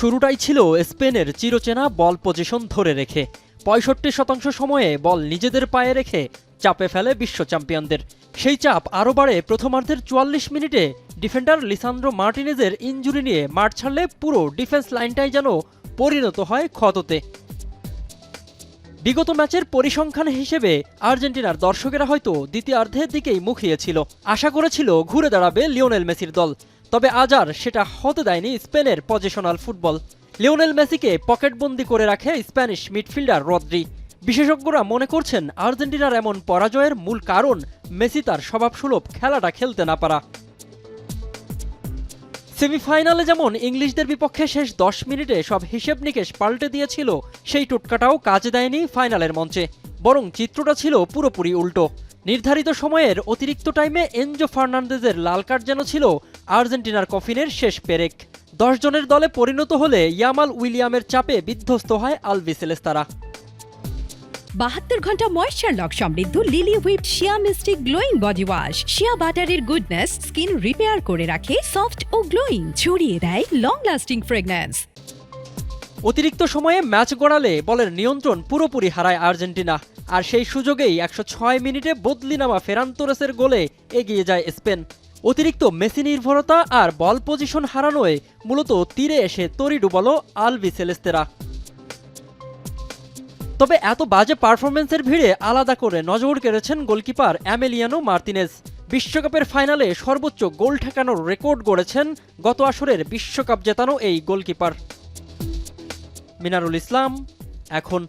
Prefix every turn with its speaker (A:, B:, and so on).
A: শুরুটাই ছিল স্পেনের চিরচেনা বল পজিশন ধরে রেখে ৬৫% সময়ে বল নিজেদের পায়ে রেখে চাপে ফেলে বিশ্ব চ্যাম্পিয়নদের। সেই চাপ আরও বাড়ে প্রথমার্ধের ৪৪ মিনিটে ডিফেন্ডার লিসান্দ্রো মার্টিনেজের ইনজুরি নিয়ে মাঠ ছাড়লে পুরো ডিফেন্স লাইনটাই যেন পরিণত হয় ক্ষততে। বিগত ম্যাচের পরিসংখ্যান হিসেবে আর্জেন্টিনার দর্শকেরা হয়তো দ্বিতীয়ার্ধের দিকেই মুখিয়েছিল, আশা করেছিল ঘুরে দাঁড়াবে লিওনেল মেসির দল। তবে আজ আর সেটা হতে দেয়নি স্পেনের পজিশনাল ফুটবল। লিওনেল মেসিকে পকেটবন্দি করে রাখে স্প্যানিশ মিডফিল্ডার রদ্রি। বিশেষজ্ঞরা মনে করছেন আর্জেন্টিনার এমন পরাজয়ের মূল কারণ মেসি তার স্বভাবসুলভ খেলাটা খেলতে না পারা। সেমিফাইনালে যেমন ইংলিশদের বিপক্ষে শেষ ১০ মিনিটে সব হিসেব নিকেশ পাল্টে দিয়েছিল, সেই টোটকাটাও কাজে দেয়নি ফাইনালের মঞ্চে। বরং চিত্রটা ছিল পুরোপুরি উল্টো। নির্ধারিত সময়ের অতিরিক্ত টাইমে এনজো ফার্নান্দেজের লাল কার্ড যেন ছিল আর্জেন্টিনার কফিনের শেষ পেরেক। ১০ জনের দলে পরিণত হলে ইয়ামাল উইলিয়ামের চাপে বিধ্বস্ত হয় আলবিসেলেস্তারা।
B: ৭২ ঘন্টা ময়েশ্চার লক সমৃদ্ধ লিলি হুইপড শিয়া মিস্টিক গ্লোয়িং বডি ওয়াশ। শিয়া বাটারের গুডনেস স্কিন রিপেয়ার করে রাখে সফট ও গ্লোয়িং, ছড়িয়ে দেয় লং লাস্টিং ফ্রেগন্যান্স।
A: অতিরিক্ত সময়ে ম্যাচ গড়ালে বলের নিয়ন্ত্রণ পুরোপুরি হারায় আর্জেন্টিনা। আর সেই সুযোগেই ১০৬ মিনিটে বদলি নামা ফেরান তোরেসের গোলে এগিয়ে যায় স্পেন। অতিরিক্ত মেসি নির্ভরতা আর বল পজিশন হারানোয় মূলত তীরে এসে তরি ডুবালো আলবিসেলেস্তেরা। তবে এত বাজে পারফরমেন্সের ভিড়ে আলাদা করে নজর কেড়েছেন গোলকিপার এমেলিয়ানো মার্তিনেজ। বিশ্বকাপের ফাইনালে সর্বোচ্চ গোল ঠেকানোর রেকর্ড গড়েছেন গত আসরের বিশ্বকাপ জেতানো এই গোলকিপার। মিনারুল ইসলাম, এখন।